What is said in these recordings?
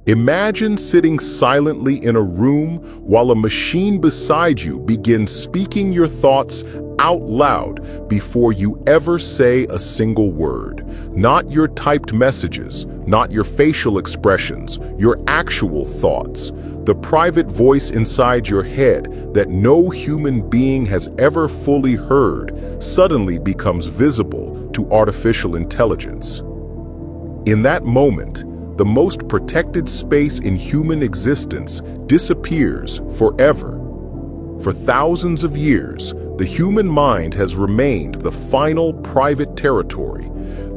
Imagine sitting silently in a room while a machine beside you begins speaking your thoughts out loud before you ever say a single word. Not your typed messages, not your facial expressions, your actual thoughts. The private voice inside your head that no human being has ever fully heard suddenly becomes visible to artificial intelligence. In that moment, the most protected space in human existence disappears forever. For thousands of years, the human mind has remained the final private territory.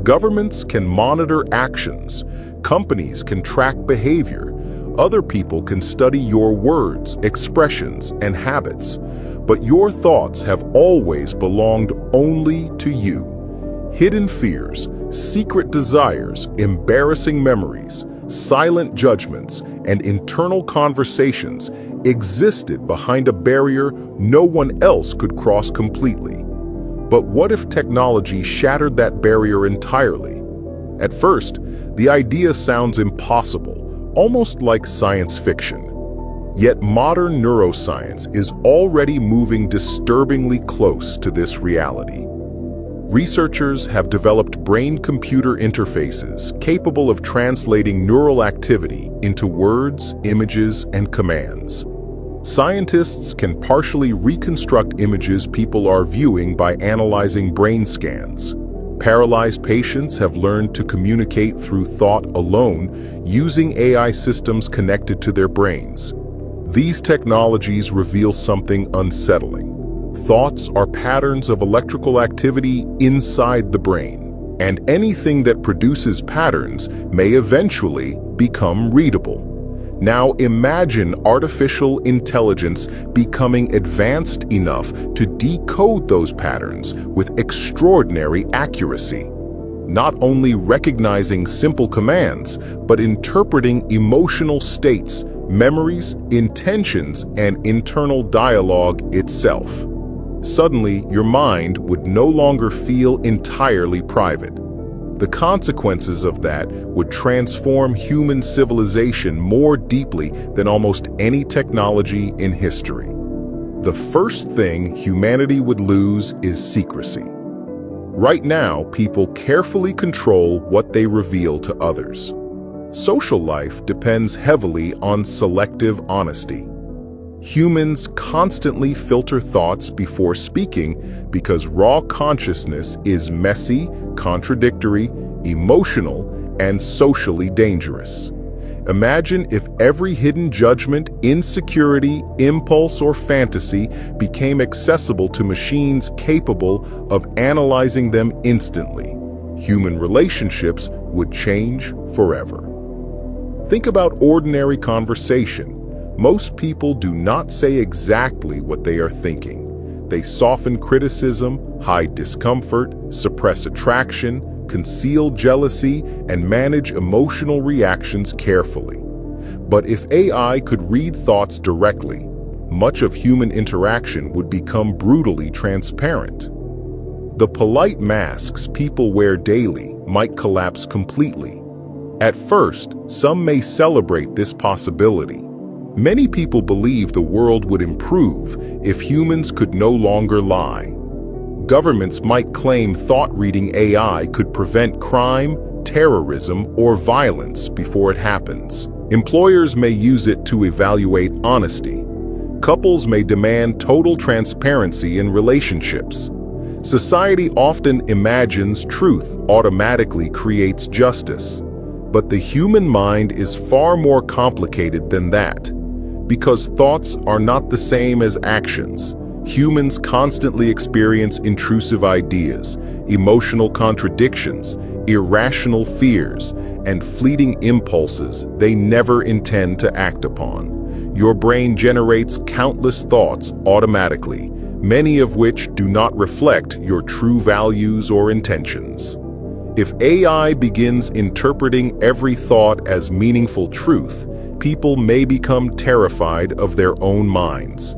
Governments can monitor actions, companies can track behavior, other people can study your words, expressions, and habits, but your thoughts have always belonged only to you. Hidden fears, secret desires, embarrassing memories, silent judgments, and internal conversations existed behind a barrier no one else could cross completely. But what if technology shattered that barrier entirely? At first, the idea sounds impossible, almost like science fiction. Yet modern neuroscience is already moving disturbingly close to this reality. Researchers have developed brain-computer interfaces capable of translating neural activity into words, images, and commands. Scientists can partially reconstruct images people are viewing by analyzing brain scans. Paralyzed patients have learned to communicate through thought alone using AI systems connected to their brains. These technologies reveal something unsettling. Thoughts are patterns of electrical activity inside the brain, and anything that produces patterns may eventually become readable. Now imagine artificial intelligence becoming advanced enough to decode those patterns with extraordinary accuracy, not only recognizing simple commands, but interpreting emotional states, memories, intentions, and internal dialogue itself. Suddenly, your mind would no longer feel entirely private. The consequences of that would transform human civilization more deeply than almost any technology in history. The first thing humanity would lose is secrecy. Right now, people carefully control what they reveal to others. Social life depends heavily on selective honesty. Humans constantly filter thoughts before speaking because raw consciousness is messy, contradictory, emotional, and socially dangerous. Imagine if every hidden judgment, insecurity, impulse, or fantasy became accessible to machines capable of analyzing them instantly. Human relationships would change forever. Think about ordinary conversation. Most people do not say exactly what they are thinking. They soften criticism, hide discomfort, suppress attraction, conceal jealousy, and manage emotional reactions carefully. But if AI could read thoughts directly, much of human interaction would become brutally transparent. The polite masks people wear daily might collapse completely. At first, some may celebrate this possibility. Many people believe the world would improve if humans could no longer lie. Governments might claim thought-reading AI could prevent crime, terrorism, or violence before it happens. Employers may use it to evaluate honesty. Couples may demand total transparency in relationships. Society often imagines truth automatically creates justice. But the human mind is far more complicated than that. Because thoughts are not the same as actions, humans constantly experience intrusive ideas, emotional contradictions, irrational fears, and fleeting impulses they never intend to act upon. Your brain generates countless thoughts automatically, many of which do not reflect your true values or intentions. If AI begins interpreting every thought as meaningful truth, people may become terrified of their own minds.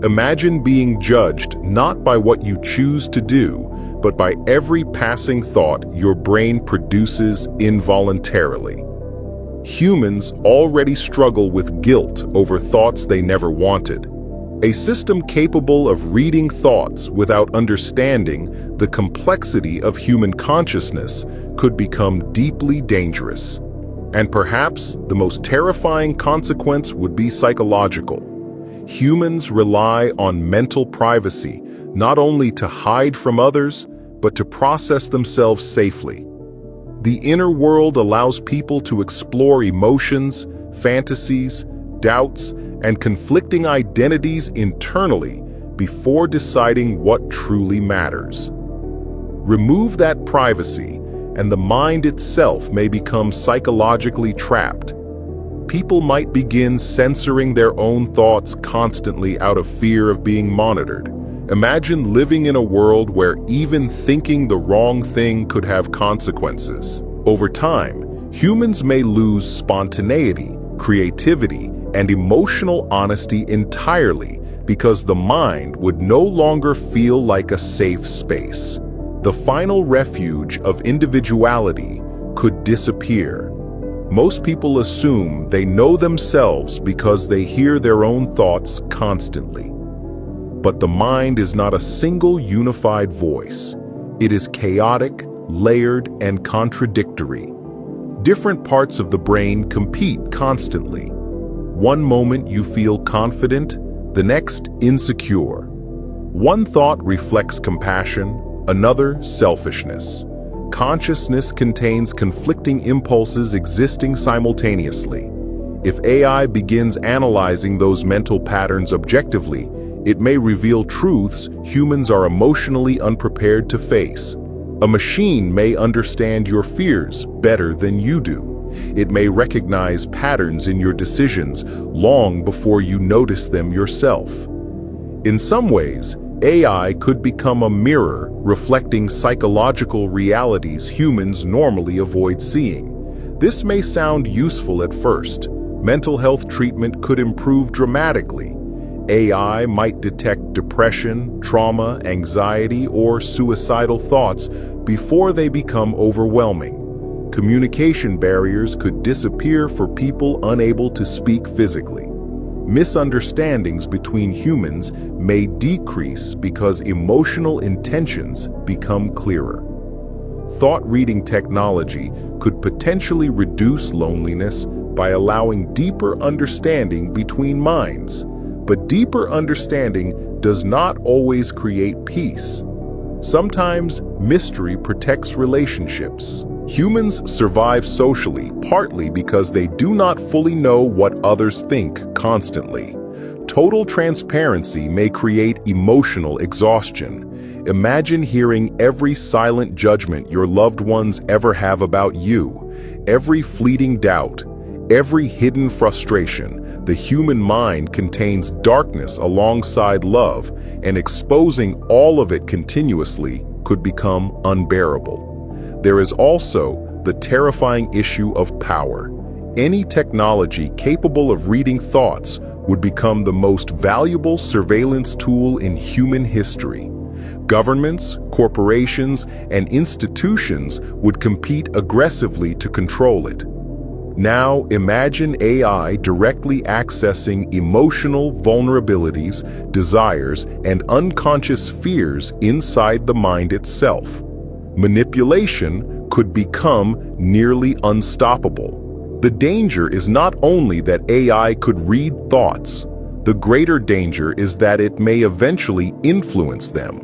Imagine being judged not by what you choose to do, but by every passing thought your brain produces involuntarily. Humans already struggle with guilt over thoughts they never wanted. A system capable of reading thoughts without understanding the complexity of human consciousness could become deeply dangerous. And perhaps the most terrifying consequence would be psychological. Humans rely on mental privacy not only to hide from others, but to process themselves safely. The inner world allows people to explore emotions, fantasies, doubts, and conflicting identities internally before deciding what truly matters. Remove that privacy, and the mind itself may become psychologically trapped. People might begin censoring their own thoughts constantly out of fear of being monitored. Imagine living in a world where even thinking the wrong thing could have consequences. Over time, humans may lose spontaneity, creativity, and emotional honesty entirely because the mind would no longer feel like a safe space. The final refuge of individuality could disappear. Most people assume they know themselves because they hear their own thoughts constantly. But the mind is not a single unified voice. It is chaotic, layered, and contradictory. Different parts of the brain compete constantly. One moment you feel confident, the next insecure. One thought reflects compassion, another selfishness. Consciousness contains conflicting impulses existing simultaneously. If AI begins analyzing those mental patterns objectively, it may reveal truths humans are emotionally unprepared to face. A machine may understand your fears better than you do. It may recognize patterns in your decisions long before you notice them yourself. In some ways, AI could become a mirror reflecting psychological realities humans normally avoid seeing. This may sound useful at first. Mental health treatment could improve dramatically. AI might detect depression, trauma, anxiety, or suicidal thoughts before they become overwhelming. Communication barriers could disappear for people unable to speak physically. Misunderstandings between humans may decrease because emotional intentions become clearer. Thought-reading technology could potentially reduce loneliness by allowing deeper understanding between minds. But deeper understanding does not always create peace. Sometimes mystery protects relationships. Humans survive socially partly because they do not fully know what others think constantly. Total transparency may create emotional exhaustion. Imagine hearing every silent judgment your loved ones ever have about you, every fleeting doubt, every hidden frustration. The human mind contains darkness alongside love, and exposing all of it continuously could become unbearable. There is also the terrifying issue of power. Any technology capable of reading thoughts would become the most valuable surveillance tool in human history. Governments, corporations, and institutions would compete aggressively to control it. Now imagine AI directly accessing emotional vulnerabilities, desires, and unconscious fears inside the mind itself. Manipulation could become nearly unstoppable. The danger is not only that AI could read thoughts, the greater danger is that it may eventually influence them.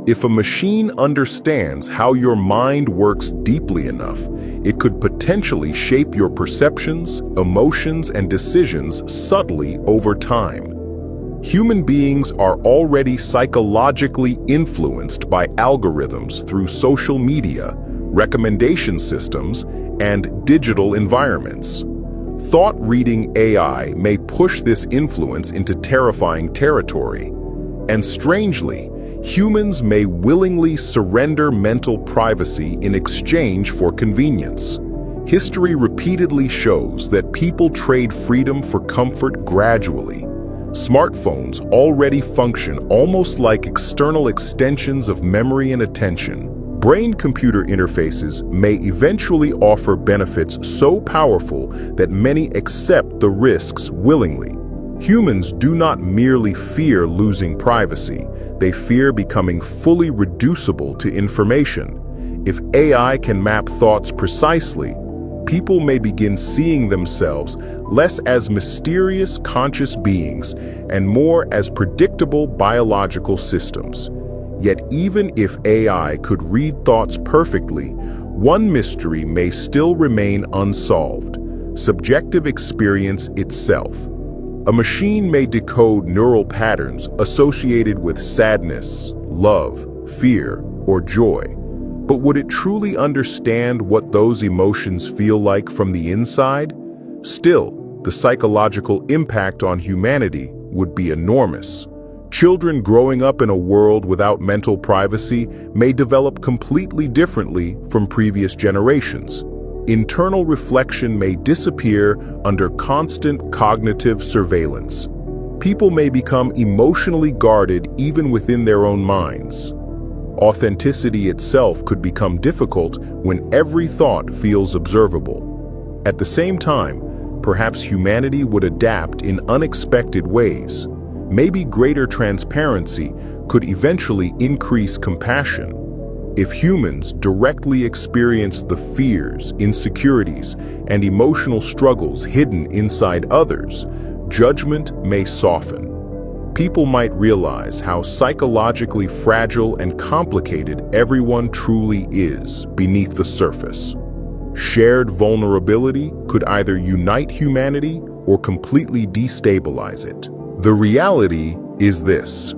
If a machine understands how your mind works deeply enough, it could potentially shape your perceptions, emotions, and decisions subtly over time. Human beings are already psychologically influenced by algorithms through social media, recommendation systems, and digital environments. Thought-reading AI may push this influence into terrifying territory. And strangely, humans may willingly surrender mental privacy in exchange for convenience. History repeatedly shows that people trade freedom for comfort gradually. Smartphones already function almost like external extensions of memory and attention. Brain-computer interfaces may eventually offer benefits so powerful that many accept the risks willingly. Humans do not merely fear losing privacy, they fear becoming fully reducible to information. If AI can map thoughts precisely, people may begin seeing themselves less as mysterious conscious beings and more as predictable biological systems. Yet even if AI could read thoughts perfectly, one mystery may still remain unsolved: subjective experience itself. A machine may decode neural patterns associated with sadness, love, fear, or joy. But would it truly understand what those emotions feel like from the inside? Still, the psychological impact on humanity would be enormous. Children growing up in a world without mental privacy may develop completely differently from previous generations. Internal reflection may disappear under constant cognitive surveillance. People may become emotionally guarded even within their own minds. Authenticity itself could become difficult when every thought feels observable. At the same time, perhaps humanity would adapt in unexpected ways. Maybe greater transparency could eventually increase compassion. If humans directly experience the fears, insecurities, and emotional struggles hidden inside others, judgment may soften. People might realize how psychologically fragile and complicated everyone truly is beneath the surface. Shared vulnerability could either unite humanity or completely destabilize it. The reality is this: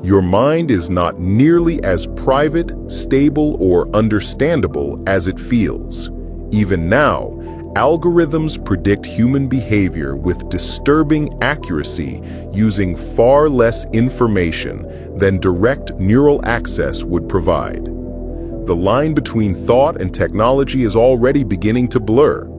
your mind is not nearly as private, stable, or understandable as it feels. Even now, algorithms predict human behavior with disturbing accuracy using far less information than direct neural access would provide. The line between thought and technology is already beginning to blur.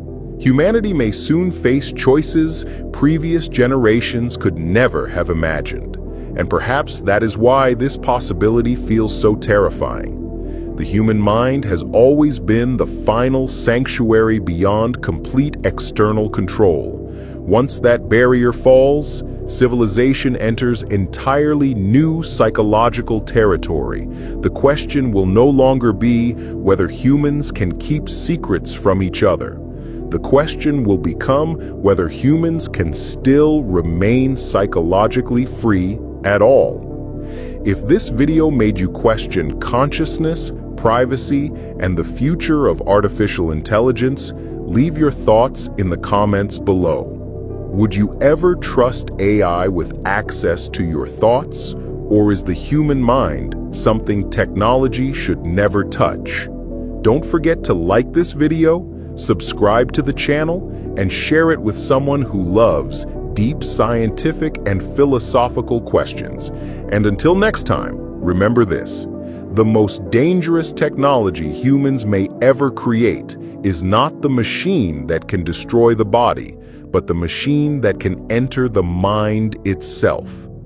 Humanity may soon face choices previous generations could never have imagined. And perhaps that is why this possibility feels so terrifying. The human mind has always been the final sanctuary beyond complete external control. Once that barrier falls, civilization enters entirely new psychological territory. The question will no longer be whether humans can keep secrets from each other. The question will become whether humans can still remain psychologically free at all. If this video made you question consciousness, privacy, and the future of artificial intelligence, leave your thoughts in the comments below. Would you ever trust AI with access to your thoughts, or is the human mind something technology should never touch? Don't forget to like this video, subscribe to the channel, and share it with someone who loves deep scientific and philosophical questions. And until next time, remember this: the most dangerous technology humans may ever create is not the machine that can destroy the body, but the machine that can enter the mind itself.